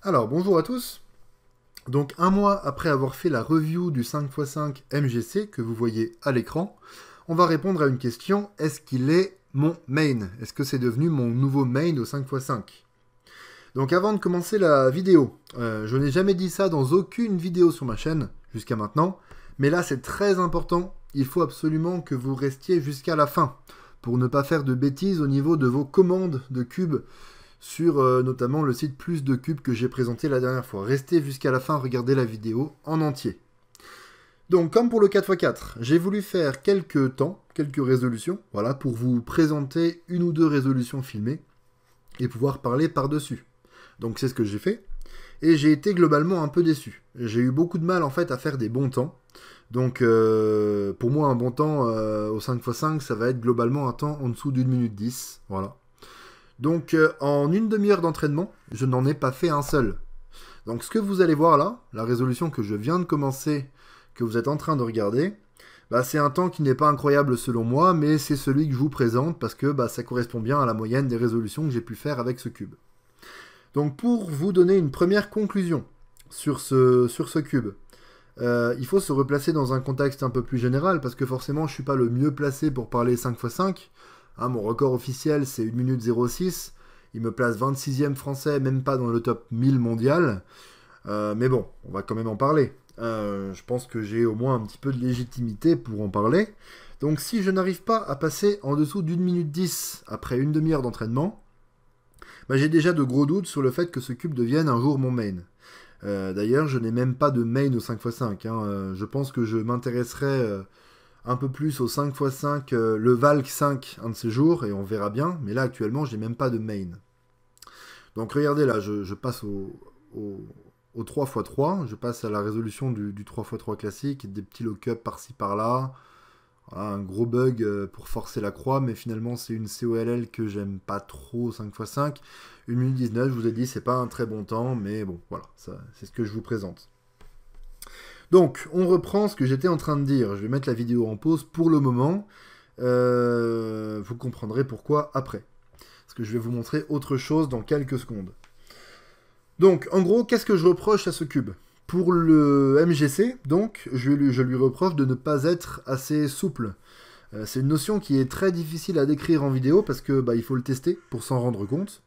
Alors, bonjour à tous. Donc, un mois après avoir fait la review du 5x5 MGC que vous voyez à l'écran, on va répondre à une question. Est-ce qu'il est mon main? Est-ce que c'est devenu mon nouveau main au 5x5? Donc, avant de commencer la vidéo, je n'ai jamais dit ça dans aucune vidéo sur ma chaîne jusqu'à maintenant, mais là, c'est très important. Il faut absolument que vous restiez jusqu'à la fin pour ne pas faire de bêtises au niveau de vos commandes de cubes sur notamment le site Plus de Cubes que j'ai présenté la dernière fois. Restez jusqu'à la fin, regardez la vidéo en entier. Donc, comme pour le 4x4, j'ai voulu faire quelques temps, quelques résolutions, voilà, pour vous présenter une ou deux résolutions filmées et pouvoir parler par-dessus. Donc, c'est ce que j'ai fait. Et j'ai été globalement un peu déçu. J'ai eu beaucoup de mal en fait à faire des bons temps. Donc pour moi un bon temps au 5x5 ça va être globalement un temps en dessous d'une minute 10. Voilà. Donc en une demi-heure d'entraînement, je n'en ai pas fait un seul. Donc ce que vous allez voir là, la résolution que je viens de commencer, que vous êtes en train de regarder, bah, c'est un temps qui n'est pas incroyable selon moi, mais c'est celui que je vous présente parce que bah, ça correspond bien à la moyenne des résolutions que j'ai pu faire avec ce cube. Donc pour vous donner une première conclusion sur ce cube, il faut se replacer dans un contexte un peu plus général parce que forcément je ne suis pas le mieux placé pour parler 5x5. Hein, mon record officiel c'est 1 minute 06. Il me place 26e français, même pas dans le top 1000 mondial. Mais bon, on va quand même en parler. Je pense que j'ai au moins un petit peu de légitimité pour en parler. Donc si je n'arrive pas à passer en dessous d'une minute 10 après une demi-heure d'entraînement, bah, j'ai déjà de gros doutes sur le fait que ce cube devienne un jour mon main. D'ailleurs, je n'ai même pas de main au 5x5. Hein. Je pense que je m'intéresserai un peu plus au 5x5, le Valk 5 un de ces jours, et on verra bien. Mais là, actuellement, je n'ai même pas de main. Donc regardez là, je passe au 3x3. Je passe à la résolution du 3x3 classique, des petits lock-up par-ci par-là. Voilà, un gros bug pour forcer la croix, mais finalement c'est une COLL que j'aime pas trop 5x5. 1 minute 19, je vous ai dit, c'est pas un très bon temps, mais bon, voilà, c'est ce que je vous présente. Donc, on reprend ce que j'étais en train de dire. Je vais mettre la vidéo en pause pour le moment. Vous comprendrez pourquoi après. Parce que je vais vous montrer autre chose dans quelques secondes. Donc, en gros, qu'est-ce que je reproche à ce cube? Pour le MGC, donc, je lui reproche de ne pas être assez souple. C'est une notion qui est très difficile à décrire en vidéo parce que bah, il faut le tester pour s'en rendre compte.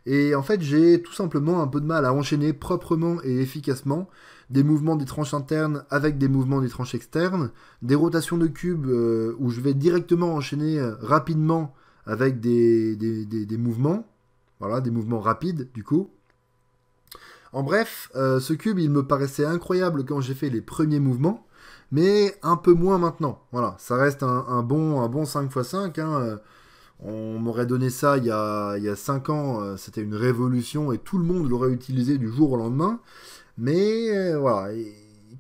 Et en fait, j'ai tout simplement un peu de mal à enchaîner proprement et efficacement des mouvements des tranches internes avec des mouvements des tranches externes, des rotations de cubes où je vais directement enchaîner rapidement avec des mouvements, voilà, des mouvements rapides du coup. En bref, ce cube, il me paraissait incroyable quand j'ai fait les premiers mouvements, mais un peu moins maintenant. Voilà, ça reste un bon 5x5. Hein. On m'aurait donné ça il y a 5 ans, c'était une révolution et tout le monde l'aurait utilisé du jour au lendemain. Mais voilà,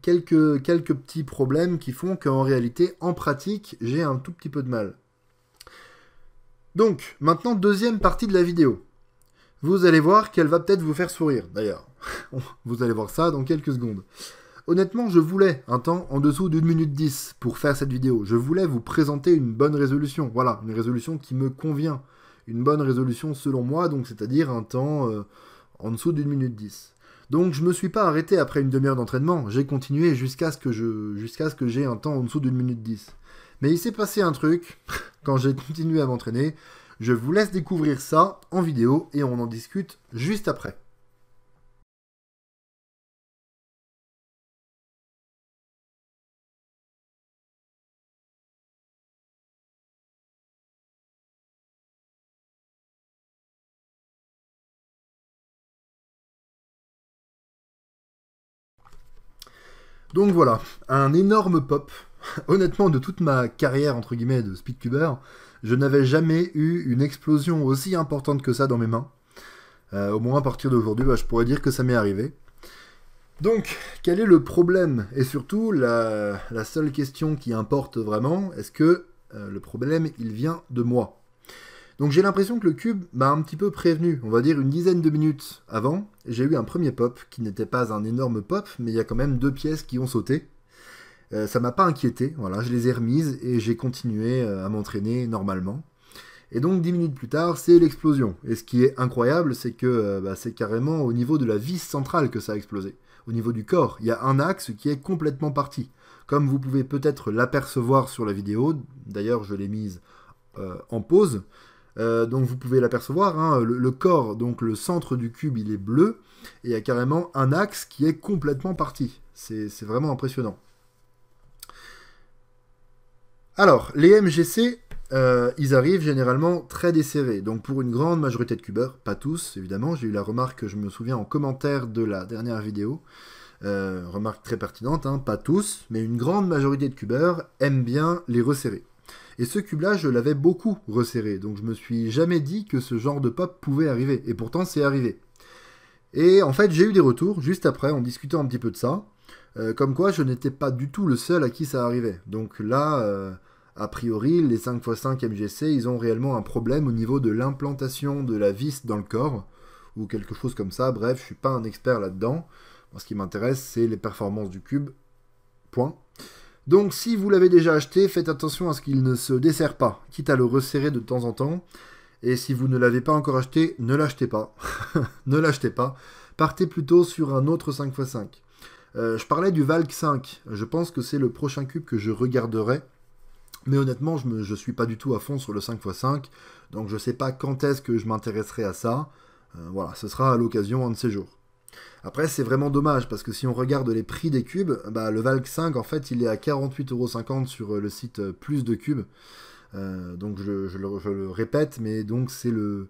quelques petits problèmes qui font qu'en réalité, en pratique, j'ai un tout petit peu de mal. Donc, maintenant, deuxième partie de la vidéo. Vous allez voir qu'elle va peut-être vous faire sourire, d'ailleurs. Vous allez voir ça dans quelques secondes. Honnêtement, je voulais un temps en dessous d'une minute 10 pour faire cette vidéo. Je voulais vous présenter une bonne résolution. Voilà, une résolution qui me convient. Une bonne résolution selon moi, donc c'est-à-dire un temps en dessous d'une minute 10. Donc je ne me suis pas arrêté après une demi-heure d'entraînement. J'ai continué jusqu'à ce que j'ai un temps en dessous d'une minute 10. Mais il s'est passé un truc quand j'ai continué à m'entraîner. Je vous laisse découvrir ça en vidéo et on en discute juste après. Donc voilà, un énorme pop. Honnêtement, de toute ma carrière entre guillemets de speedcuber, je n'avais jamais eu une explosion aussi importante que ça dans mes mains. Au moins à partir d'aujourd'hui, bah, je pourrais dire que ça m'est arrivé. Donc, quel est le problème? Et surtout, la seule question qui importe vraiment, est-ce que le problème, il vient de moi? Donc j'ai l'impression que le cube m'a un petit peu prévenu, on va dire une dizaine de minutes avant, j'ai eu un premier pop qui n'était pas un énorme pop, mais il y a quand même 2 pièces qui ont sauté. Ça m'a pas inquiété, voilà, je les ai remises et j'ai continué à m'entraîner normalement. Et donc 10 minutes plus tard, c'est l'explosion. Et ce qui est incroyable, c'est que c'est carrément au niveau de la vis centrale que ça a explosé. Au niveau du corps, il y a un axe qui est complètement parti. Comme vous pouvez peut-être l'apercevoir sur la vidéo, d'ailleurs je l'ai mise en pause, donc vous pouvez l'apercevoir, hein, le corps, donc le centre du cube, il est bleu, et il y a carrément un axe qui est complètement parti. C'est vraiment impressionnant. Alors, les MGC, ils arrivent généralement très desserrés, donc pour une grande majorité de cubeurs, pas tous évidemment, j'ai eu la remarque, je me souviens en commentaire de la dernière vidéo, remarque très pertinente, hein, pas tous, mais une grande majorité de cubeurs aiment bien les resserrer. Et ce cube-là, je l'avais beaucoup resserré, donc je me suis jamais dit que ce genre de pop pouvait arriver, et pourtant c'est arrivé. Et en fait, j'ai eu des retours, juste après, en discutant un petit peu de ça, comme quoi je n'étais pas du tout le seul à qui ça arrivait. Donc là, a priori, les 5x5 MGC, ils ont réellement un problème au niveau de l'implantation de la vis dans le corps, ou quelque chose comme ça. Bref, je suis pas un expert là-dedans. Ce qui m'intéresse, c'est les performances du cube. Point. Donc, si vous l'avez déjà acheté, faites attention à ce qu'il ne se desserre pas, quitte à le resserrer de temps en temps. Et si vous ne l'avez pas encore acheté, ne l'achetez pas. Ne l'achetez pas. Partez plutôt sur un autre 5x5. Je parlais du Valk 5. Je pense que c'est le prochain cube que je regarderai. Mais honnêtement, je ne suis pas du tout à fond sur le 5x5. Donc je ne sais pas quand est-ce que je m'intéresserai à ça. Voilà, ce sera à l'occasion un de ces jours. Après, c'est vraiment dommage, parce que si on regarde les prix des cubes, le Valk 5, en fait, il est à 48,50 € sur le site Plus de Cubes. Donc je le répète, mais donc c'est le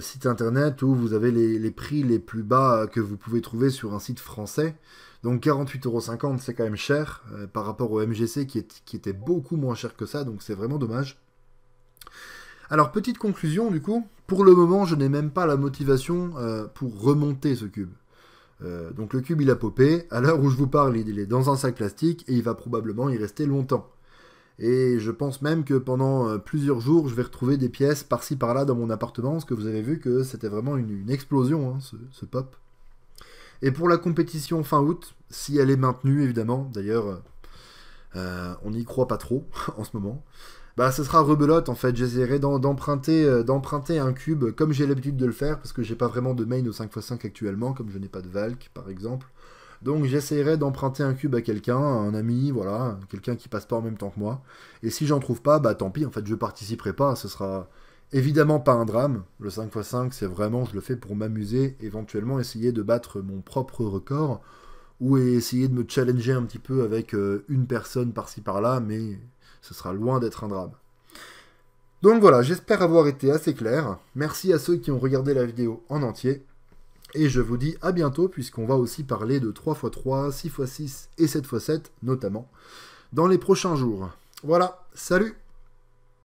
site internet où vous avez les prix les plus bas que vous pouvez trouver sur un site français. Donc 48,50 €, c'est quand même cher par rapport au MGC qui était beaucoup moins cher que ça, donc c'est vraiment dommage. Alors petite conclusion du coup, pour le moment je n'ai même pas la motivation pour remonter ce cube. Donc le cube il a popé, à l'heure où je vous parle il est dans un sac plastique et il va probablement y rester longtemps. Et je pense même que pendant plusieurs jours, je vais retrouver des pièces par-ci par-là dans mon appartement, parce que vous avez vu que c'était vraiment une explosion, hein, ce pop. Et pour la compétition fin août, si elle est maintenue, évidemment, d'ailleurs, on n'y croit pas trop en ce moment, ce sera rebelote, en fait. J'essaierai d'emprunter un cube, comme j'ai l'habitude de le faire, parce que j'ai pas vraiment de main au 5x5 actuellement, comme je n'ai pas de Valk, par exemple. Donc j'essaierai d'emprunter un cube à quelqu'un, un ami, voilà, quelqu'un qui passe pas en même temps que moi. Et si j'en trouve pas, tant pis, en fait je participerai pas, ce sera évidemment pas un drame. Le 5x5 c'est vraiment, je le fais pour m'amuser, éventuellement essayer de battre mon propre record, ou essayer de me challenger un petit peu avec une personne par-ci par-là, mais ce sera loin d'être un drame. Donc voilà, j'espère avoir été assez clair. Merci à ceux qui ont regardé la vidéo en entier. Et je vous dis à bientôt, puisqu'on va aussi parler de 3x3, 6x6 et 7x7, notamment, dans les prochains jours. Voilà, salut!